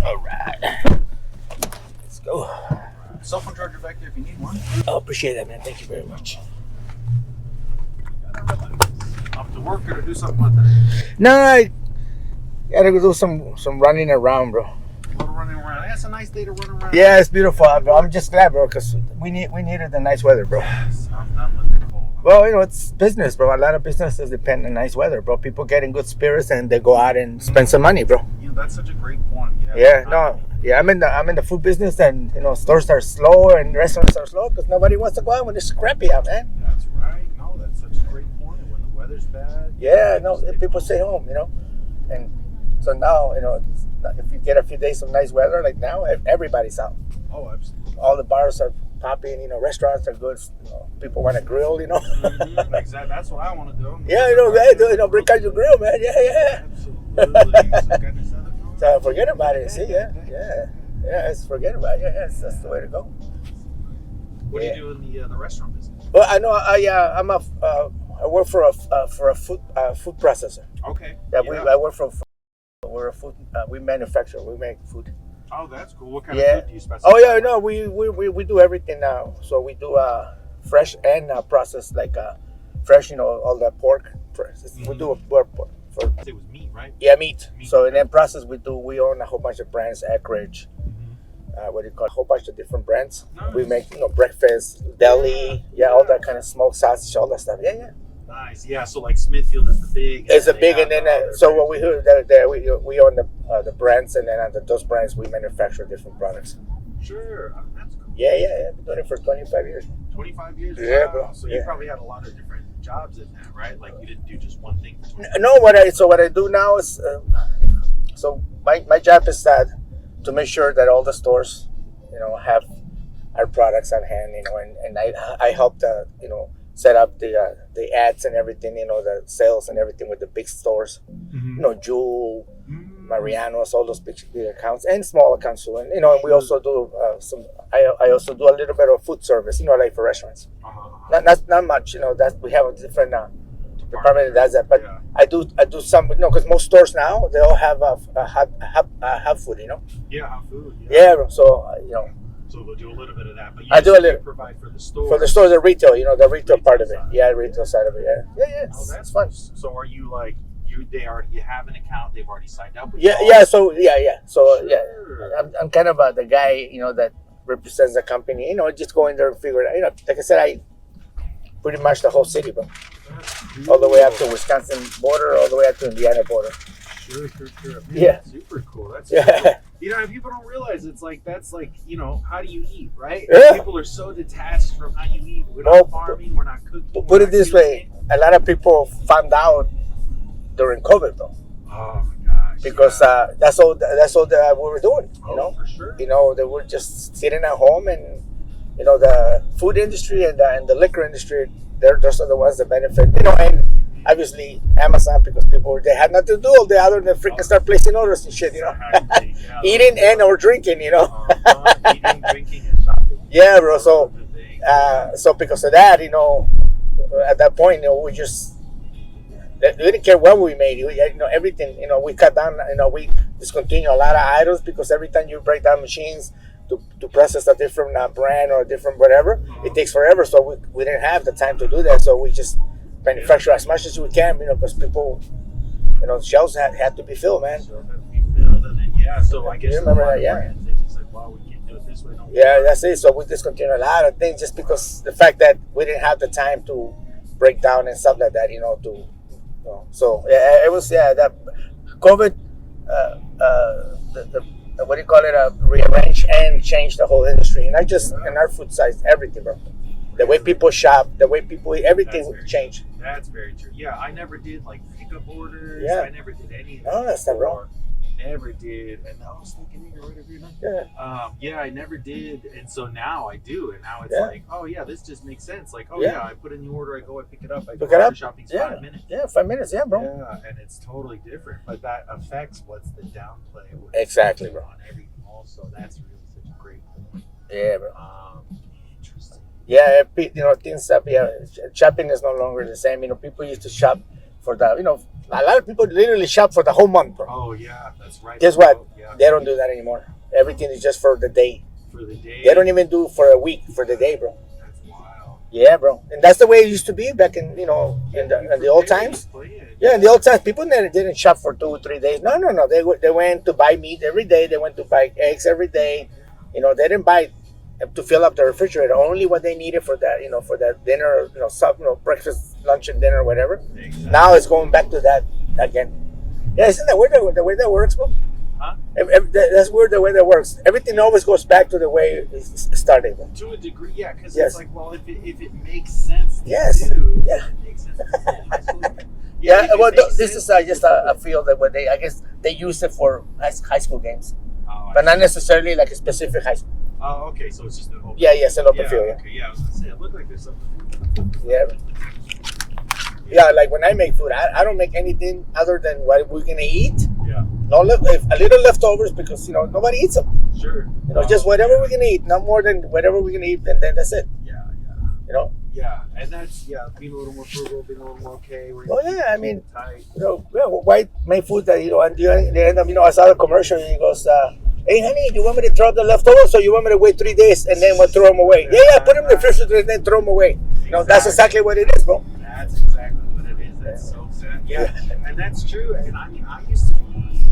All right. Let's go. Cell phone charger back there if you need one. Oh, appreciate that, man. Thank you very much. Off to work or to do something like that? No, I gotta go do some running around, bro. A little running around. That's a nice day to run around. Yeah, it's beautiful, bro. I'm just glad, bro, because we needed the nice weather, bro. Yes, I'm done with the cold. Well, it's business, bro. A lot of businesses depend on nice weather, bro. People get in good spirits and they go out and spend some money, bro. That's such a great point. I'm in the food business, and stores are slow and restaurants are slow because nobody wants to go out when it's scrappy out, man. That's right. No, that's such a great point. When the weather's bad. Yeah, no, people stay home, and so now, if you get a few days of nice weather like now, everybody's out. Oh, absolutely. All the bars are popping, restaurants are good. People want to grill, Mm-hmm. Exactly. That's what I want to do. Yeah, bring out your grill, man. Yeah. Absolutely. So forget about it. See, forget about it. Yeah, that's the way to go. What do you do in the restaurant business? Well, I know. I work for a food processor. Okay. Yeah, I work for. We're a food. We manufacture. We make food. Oh, that's cool. What kind of food do you specify? Oh yeah, no, we do everything now. So we do fresh and processed, like fresh. All the pork. We do pork. It was meat, right? Yeah, meat. So in that process, we own a whole bunch of brands, Acreage, a whole bunch of different brands. Nice. We make, breakfast, deli, all that kind of smoked sausage, all that stuff. Yeah. Nice. Yeah. So like Smithfield is the big. It's a big, and then so what we do, we own the brands, and then under those brands we manufacture different products. Sure, that's cool. Yeah. Been doing it for 25 years. 25 years. Yeah, wow. bro. So you probably had a lot of different jobs in that, right? Like you didn't do just one thing for 25 No, what I do now is, so my job is to make sure that all the stores, have our products on hand, and I help set up the ads and everything, the sales and everything with the big stores, Jewel, Mariano's, all those big accounts and small accounts too, and we also do I also do a little bit of food service, like for restaurants. Not much, that we have a different department that does that, but Yeah. I do some, because most stores now they all have have food, Yeah, hot food. Yeah, so So we'll do a little bit of that, but you I do a little provide for the store. for the stores, the retail, the retail part of it. side. Yeah, retail side of it. Yeah. Oh, that's It's fun. So are you like they already have an account? They've already signed up with Yeah. you? So Sure. I'm kind of the guy, that represents the company. Just go in there and figure it out. Like I said, I pretty much the whole city, bro. That's All the way up to cool. Wisconsin border, all the way up to Indiana border. Sure. Man, Yeah. that's super cool. That's Yeah. super cool. And people don't realize that's like, how do you eat, right? Yeah. People are so detached from how you eat. We're Well, not farming, we're not cooking. Put we're it not this way, grilling. a lot of people found out during COVID, though, Oh my gosh. because yeah. that's all that we were doing. For sure. They were just sitting at home, and the food industry and the liquor industry, those are the ones that benefit. And obviously Amazon, because they had nothing to do all day other than freaking start placing orders and shit. Exactly, yeah. Eating and or drinking. Eating, drinking, and shopping. Yeah, bro. So Those are the things. so because of that, at that point, we didn't care what we made. Everything. We cut down. We discontinue a lot of items because every time you break down machines to process a different brand or a different whatever, it takes forever. So we didn't have the time to do that. So we just manufacture as much as we can, because people, shelves had to be filled, man. So that we filled, and then so I guess You remember a lot that, of yeah. brands, they just like, wow, we can't do it this way. Don't we? Yeah, that's it. So we discontinued a lot of things just because the fact that we didn't have the time to break down and stuff like that, So yeah, it was that COVID, the what do you call it? Rearrange and change the whole industry, and not just in our food size, everything, bro. The way people shop, the way people eat, everything That's very changed. That's very true. Yeah, I never did like pickup orders. Yeah. I never did any of that. No, that's not wrong. Never did. And I was thinking, you're right over here now. Yeah. I never did. And so now I do. And now it's Yeah. like, oh yeah, this just makes sense. Like, Yeah. I put in the order, I go, I pick it up, I Pick go it up. shopping's Yeah. 5 minutes. Yeah, 5 minutes. Yeah, bro. Yeah, and it's totally different. But that affects what's the downplay. What Exactly, bro. on everything also. That's really such a great point. Yeah, bro. Interesting. Yeah, things shopping is no longer the same. People used to shop for the, A lot of people literally shop for the whole month, bro. Oh yeah, that's right. Guess what? Yeah. They don't do that anymore. Everything is just for the day. For the day. They don't even do it for a week, for the day, bro. That's wild. Yeah, bro. And that's the way it used to be back in, in the old times. Yeah, in the old times, people didn't shop for 2 or 3 days. No. They went to buy meat every day. They went to buy eggs every day. They didn't buy to fill up the refrigerator. Only what they needed for that, for that dinner, breakfast, lunch, and dinner, whatever. Exactly. Now it's going back to that again. Yeah, isn't that weird the way that works, bro? Huh? That's weird the way that works. Everything always goes back to the way it started. Bro. To a degree, yeah, because Yes. it's like, well, if it makes sense to Yes. do, Yeah. then it makes sense to do. Absolutely. Yeah, if it well, makes this sense, is just a field that where I guess they use it for high school games, Oh, but not necessarily like a specific high school. oh, okay, so it's just an open. Yeah, it's an open field. Okay, yeah, I was gonna say it looked like there's something. Yeah. Yeah, like when I make food, I don't make anything other than what we're gonna eat. Yeah. No, a little leftovers because nobody eats them. Sure. Just whatever we're gonna eat, not more than whatever we're gonna eat, and then that's it. Yeah. Yeah, and that's being a little more frugal, being a little more okay. Oh yeah, I mean, tight. white make food that and they end up, I saw the commercial and he goes, "Hey honey, do you want me to throw the leftovers, or you want me to wait 3 days and then we'll throw them away?" Yeah, put them in the refrigerator and then throw them away. That's exactly what it is, bro. That's exactly what it is. That's so sad. Yeah, and that's true. And I mean, I used to be,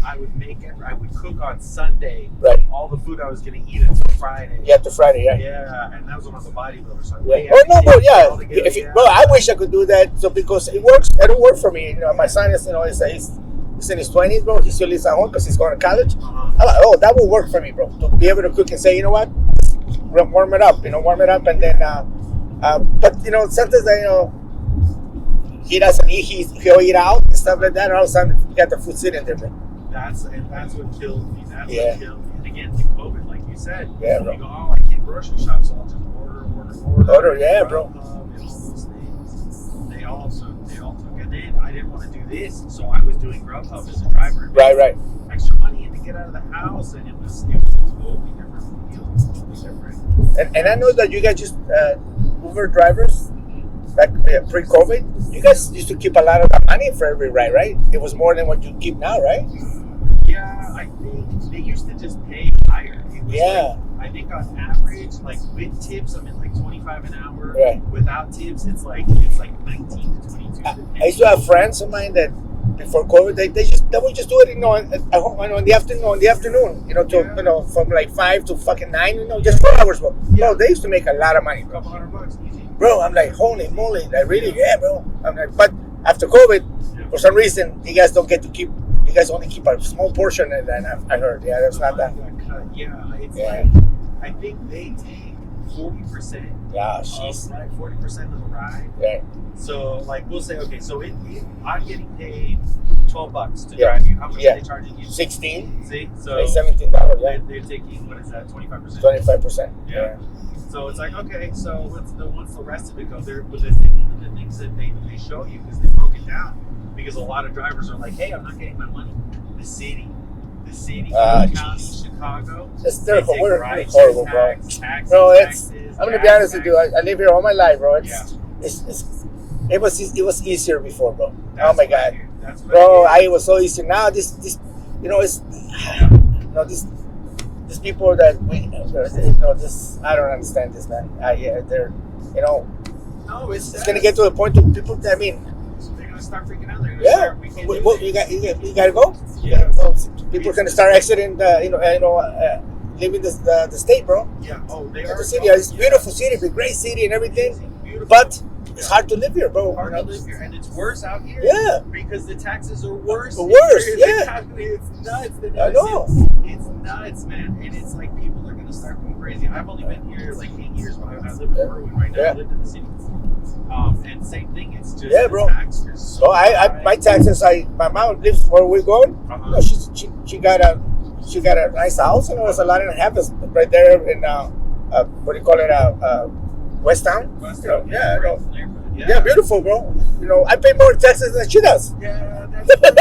I would cook on Sunday. Right. All the food I was going to eat until Friday. Yeah, to Friday, yeah. Yeah, and that was when I was a bodybuilder. So Yeah. Oh no, but yeah. Well, I wish I could do that. So because it works, it'll work for me. My son is, he's in his 20s, bro. He still lives at home because he's going to college. I'm like, oh, that will work for me, bro. To be able to cook and say, you know what, warm it up, and then. But sometimes he doesn't eat. He'll eat out and stuff like that. And all of a sudden, you got the food sitting there, bro. That's what killed me. That's Yeah. what killed me. And again, with COVID, like you said, Yeah, you bro. go, oh, I can't grocery shop, so I'll just order. Yeah, bro. And all those things. They all took. And then I didn't want to do this, so I was doing Grubhub as a driver. Right. Extra money and to get out of the house, and it was totally different. It was totally different. And I know that you guys just Uber drivers back pre-COVID. You guys used to keep a lot of that money for every ride, right? It was more than what you keep now, right? Yeah, I think they used to just pay higher. It was I think on average, like with tips, I'm at like 25 an hour. Right. Without tips, it's like 19 to 22. I used to have friends of mine that before COVID, they would just do it, at home, in the afternoon, from like 5 to fucking 9, just 4 hours, bro. Yeah. Bro, they used to make a lot of money, A bro. couple $100 easy. Bro, I'm like, holy moly, like really, yeah, bro. I'm like, but after COVID, for some reason, you guys don't get to keep. You guys only keep a small portion, and then I heard, that's not that. Yeah, it's Yeah. like I think they take 40%. Yeah, Of, she's right, 40% of the ride. yeah. So like we'll say, okay, so I'm getting paid $12 to Yeah. drive you. How much Yeah. are they charging you? 16, See, so like $17. Yeah, they're taking, what is that, 25%? 25%. Yeah. So it's like, okay, so once the rest of it goes, there, but the things that they show you, because they broke it down, because a lot of drivers are like, hey, I'm not getting my money. The city, county, Chicago. They're they take horrible, bro. taxes, Bro, taxes, I'm gonna be honest with you. I live here all my life, bro. It was easier before, bro. Oh my god, bro, it was so easy. Now this it's these people that this I don't understand this, man. They're No, it's gonna get to a point of people. I mean, they're gonna start freaking out. They're gonna yeah. start, we can't do Well, this. you gotta go. Yeah. People are gonna start exiting leaving the state, bro. Yeah. Oh, they are. The city, it's a beautiful city, a great city and everything, Beautiful. but it's hard to live here, bro. Hard to live here, and it's worse out here. Yeah. Because the taxes are worse. Worse, It's yeah. It's nuts. I know. It's nuts, man. And it's like people are gonna start going crazy. I've only been here like 8 years, but I live in Berwyn right now. Yeah. I lived in the city. And same thing. It's just Yeah, bro. The tax is so So high. my taxes. My mom lives where we're going. Uh-huh. She got a nice house, and it was a lot and a half right there in what do you call it? West Town. Yeah, right from there, but yeah, beautiful, bro. I pay more taxes than she does. Yeah, that's crazy.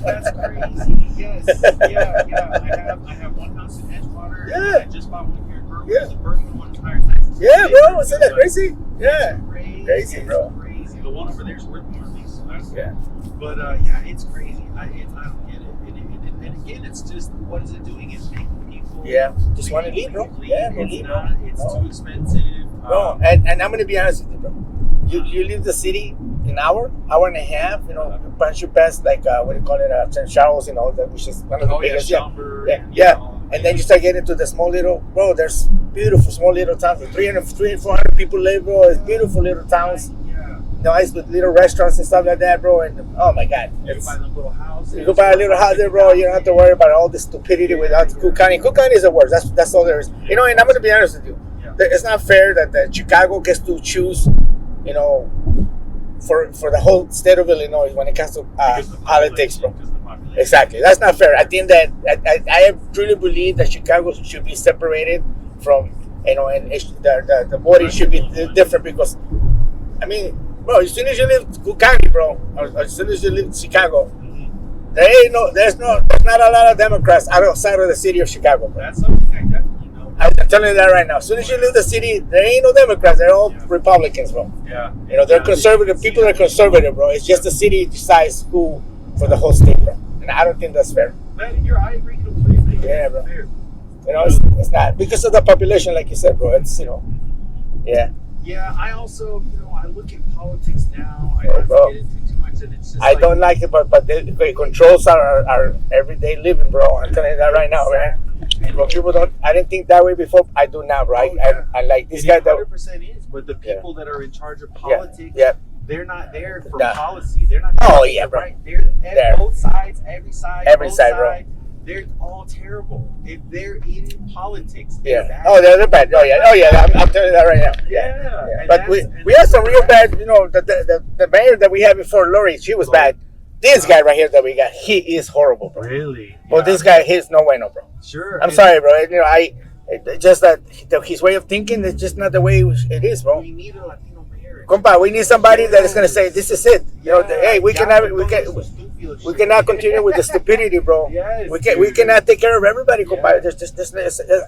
That's crazy. Yes. Yeah. I have one house in Edgewater. Yeah. And I just bought one here in Berwyn. Yeah. The Berwyn one is higher taxes. Yeah, bro. Isn't that crazy? Yeah. Crazy, Crazy, bro. Crazy. The one over there is worth more at least. So that's Yeah. But yeah, it's crazy. I don't get it. And again, it's just what is it doing? It's making people just want to leave, bro. Yeah, it's leave, not. bro. It's too expensive, Bro. And I'm gonna be honest with you, bro. You leave the city an hour and a half. You know, once you pass like what do you call it, St. Charles, you know, which is one of the biggest. And then you start getting to the small little, bro. There's beautiful small little towns with 300, 400 people live, bro. It's beautiful little towns. Nice with little restaurants and stuff like that, bro. And oh my God, you can buy a little house. You can buy a little house there, bro. You don't have to worry about all the stupidity without Cook County. Cook County is the worst. That's all there is. You know, and I'm gonna be honest with you. It's not fair that Chicago gets to choose, you know, for the whole state of Illinois when it comes to politics, bro. Exactly. That's not fair. I think that I truly believe that Chicago should be separated from, you know, and the voting should be different because, I mean, bro, as soon as you leave Cook County, bro, or as soon as you leave Chicago, there's not a lot of Democrats outside of the city of Chicago, bro. That's something I definitely know. I'm telling you that right now. As soon as you leave the city, there ain't no Democrats. They're all Republicans, bro. Yeah. You know, they're conservative. People are conservative, bro. It's just the city decides who for the whole state, bro. And I don't think that's fair. Man, I agree completely. Yeah, bro. You know, it's not because of the population, like you said, bro. It's, you know, Yeah, I also, you know, I look at politics now. I don't get into too much, and it's just I don't like it, but it controls our everyday living, bro. I'm telling you that right now, man. Bro, people don't. I didn't think that way before. I do now, bro. I like this guy. 100% is, but the people that are in charge of politics, they're not there for policy. They're not. Oh yeah, bro. Right? They're both sides, every side, bro. They're all terrible. If they're in politics, bad. Oh, they're bad. Oh yeah. I'm telling you that right now. Yeah. But we have some real bad. You know, the mayor that we had before, Lori, she was bad. This guy right here that we got, he is horrible, bro. Really? Well, this guy, he's no bueno, bro. Sure. I'm sorry, bro. You know, just that his way of thinking is just not the way it is, bro. We need a Latino mayor. Compa, we need somebody that is gonna say, "This is it." You know, hey, we cannot continue with the stupidity, bro. We cannot take care of everybody, compa.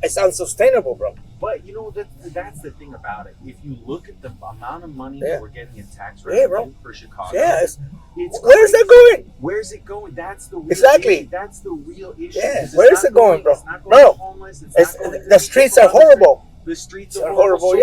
It's unsustainable, bro. But you know that's the thing about it. If you look at the amount of money that we're getting in tax revenue for Chicago, where's that going? Where's it going? That's the real issue. That's the real issue. Yeah, where is it going, bro? It's not going homeless. The streets are horrible. The streets are horrible. So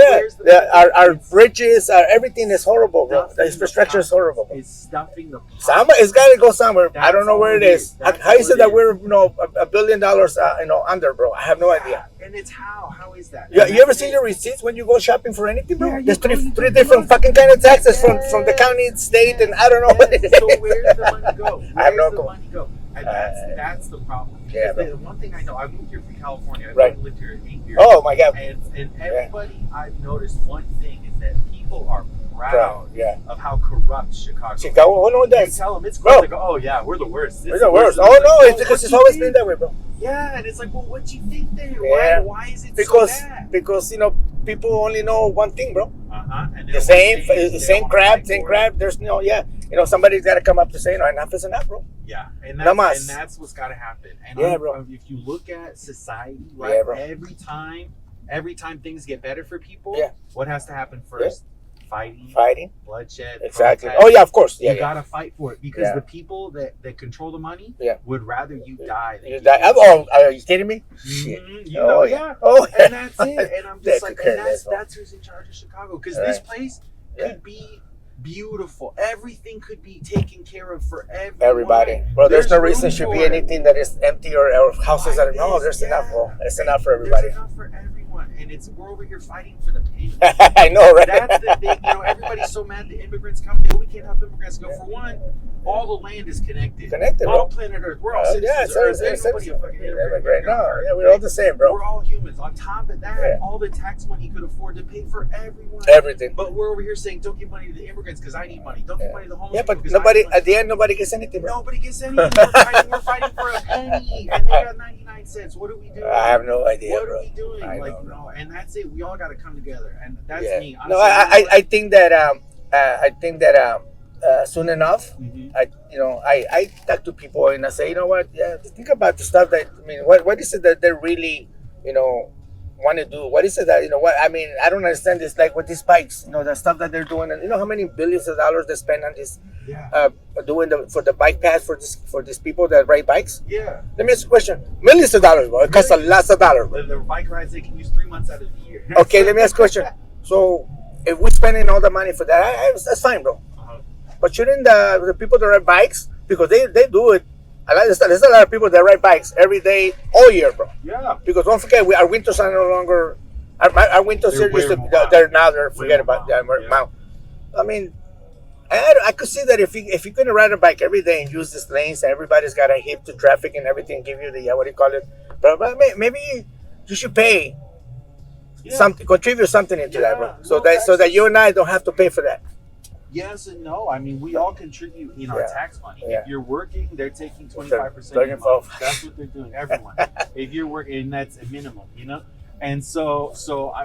our bridges, everything is horrible, bro. The infrastructure is horrible, bro. It's stuffing the pot. It's got to go somewhere. I don't know where it is. How is it that we're $1 billion under, bro? I have no idea. And it's how is that? You ever seen your receipts when you go shopping for anything, bro? There's three different fucking kind of taxes from the county, state, and I don't know what it is. So where does the money go? I have no clue. And that's the problem. Yeah, the one thing I know, I moved here from California. Right. I've lived here 8 years. Oh my God. And everybody, I've noticed one thing is that people are proud of how corrupt Chicago is. You tell them it's corrupt. They go, oh yeah, we're the worst. We're the worst. Oh no, it's because it's always been that way, bro. Yeah, and it's like, well, what do you think there? Why is it so bad? Because people only know one thing, bro. And the same crap. There's somebody's got to come up to say, enough is enough, bro. Yeah, and that's what's got to happen. And bro. If you look at society, right, every time things get better for people, what has to happen first? Fighting, bloodshed, exactly. protest. Oh yeah, of course. You gotta fight for it because the people that control the money would rather you die than are you kidding me? Shit. Oh, and that's it. And I'm just like, that's who's in charge of Chicago because this place could be beautiful. Everything could be taken care of for everybody. Bro, there's no reason should be anything that is empty or houses that are there's enough, bro. It's enough for everybody. There's enough for everyone. And we're over here fighting for the penny. I know, right? That's the thing. Everybody's so mad the immigrants come. We can't help immigrants go. For one, all the land is connected. All planet Earth. We're all citizens. There's nobody a fucking immigrant. We're all the same, bro. We're all humans. On top of that, all the tax money could afford to pay for everyone. Everything. But we're over here saying, don't give money to the immigrants because I need money. Don't give money to the homeless. Yeah, but nobody at the end, nobody gets anything, bro. Nobody gets anything. We're fighting for a penny, and they got 99 cents. What are we doing? I have no idea, what bro. What are we doing? And that's it. We all got to come together, and that's me. Honestly, no, I think that soon enough, I talk to people and I say, you know what? Yeah, think about the stuff that what is it that they're really, want to do? What is it that, what I mean? I don't understand this. Like with these bikes, the stuff that they're doing, and how many billions of dollars they spend on this, doing for the bike pass for these people that ride bikes. Yeah. Let me ask you a question. Millions of dollars, bro. It costs a lot of dollars. The bike rides they can use 3 months out of the year. Okay, let me ask you a question. So if we're spending all the money for that, that's fine, bro. But shouldn't the people that ride bikes, because they do it. There's a lot of people that ride bikes every day, all year, bro. Yeah. Because don't forget, our winters are no longer. Our winters they're forget about mount. I mean, I could see that if you're gonna ride a bike every day and use these lanes, and everybody's got a hip to traffic and everything, give you the what do you call it? But maybe you should pay something, contribute something into that, bro. So that you and I don't have to pay for that. Yes and no. I mean, we all contribute, our tax money. Yeah. If you're working, they're taking 25% of your money. That's what they're doing. Everyone. If you're working, and that's a minimum, And so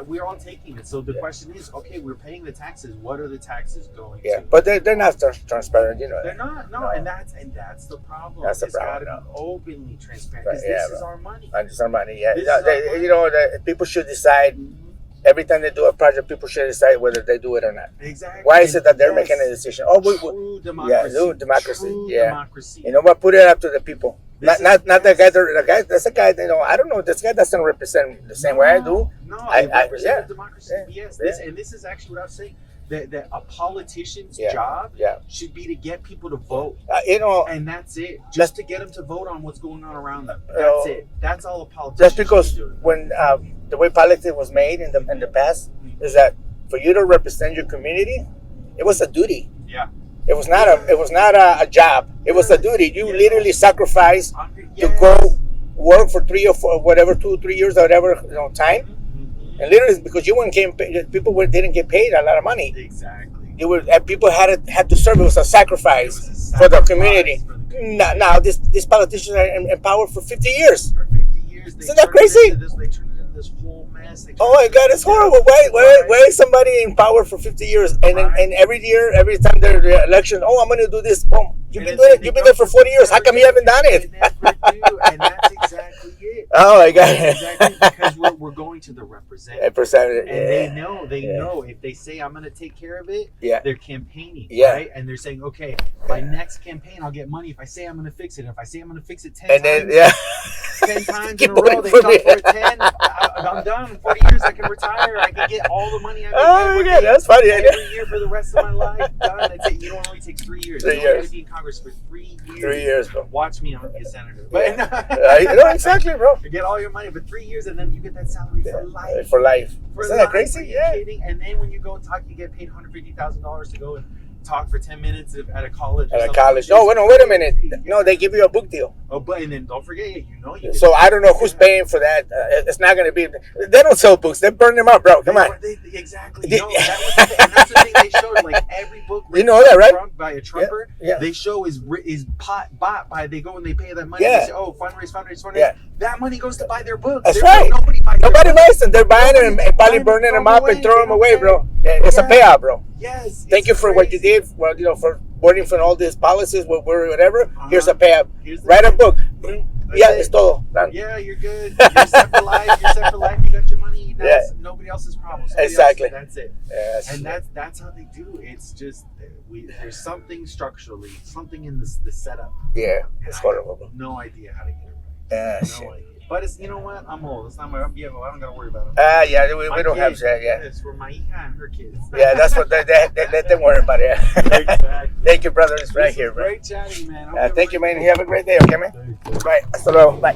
we're all taking it. So the question is, okay, we're paying the taxes. What are the taxes going to? Yeah, but they're not transparent, They're not. No, and that's the problem. That's the it's problem. got to be openly transparent because this is our money. It's our money. Yeah, people should decide. Every time they do a project, people should decide whether they do it or not. Exactly. Why is it that they're making a decision? True democracy. Yeah, democracy. True democracy. You know what? Put it up to the people. Not the guy. The guy. That's a guy. I don't know. This guy doesn't represent the same way I do. No, I represent democracy. Yeah. Yes, and this is actually what I was saying. That a politician's job should be to get people to vote. And that's it. Just to get them to vote on what's going on around them. That's it. That's all a politician. Just because when the way politics was made in the past is that for you to represent your community, it was a duty. Yeah. It was not a job. It was a duty. You literally sacrificed to go work for 3 or 4, whatever, 2-3 years or whatever time. And literally, because you weren't getting paid, people didn't get paid a lot of money. Exactly. People had to serve. It was a sacrifice for the community. Now these politicians are in power for 50 years. For 50 years, isn't that crazy? They turned it into this whole mess. Oh my God, it's horrible. Why is somebody in power for 50 years and every year, every time there's the election, I'm going to do this. Boom. You've been doing it. You've been there for 40 years. How come you haven't done it? And that's exactly it. Oh my God. Exactly, because we're going to the representative. And they know if they say I'm going to take care of it, they're campaigning, right? And they're saying, okay, my next campaign I'll get money if I say I'm going to fix it. If I say I'm going to fix it 10 times, 10 times in a row, they come for 10. I'm done. In 40 years, I can retire. I can get all the money I make. Oh my God, that's funny. Every year for the rest of my life. Done. That's it. It only takes 3 years. You only got to be in Congress for 3 years. 3 years, bro. Watch me, I'm going to be a senator. Exactly, bro. You get all your money for 3 years, and then you get that salary for life. For life. Isn't that crazy? Are you kidding? And then when you go talk, you get paid $150,000 to go and talk for 10 minutes at a college. At a college. No, wait a minute. No, they give you a book deal. Oh, and then don't forget, so I don't know who's paying for that. It's not going to be. They don't sell books. They burn them up, bro. Come on. Exactly. No, and that's the thing they showed. Like every book, you know that, right? By a Trumper, they show is bought by. They go and they pay that money. Yeah. They say, fundraise. Yeah. That money goes to buy their books. That's right. Nobody buys them. They're buying them and probably burning them up and throwing them away, bro. It's a payout, bro. Yes. Thank you for what you did. Well, for voting for all these policies, whatever. Here's a payout. Write a book. It's todo. Yeah, you're good. You're set for life. You got your money. That's nobody else's problem. Exactly. That's it. And that's how they do. It's just there's something structurally, something in the setup. Yeah, it's horrible. I have no idea how to get it right. No idea. But it's, you know what? I'm old. It's not my. I don't gotta worry about it. We don't have that. Yeah. It's for my hija and her kids. Yeah, that's what let them worry about it. Exactly. Thank you, brother. It's right here, bro. Great chatting, man. Thank you, man. You have a great day, okay, man? Bye. Hasta luego. Bye.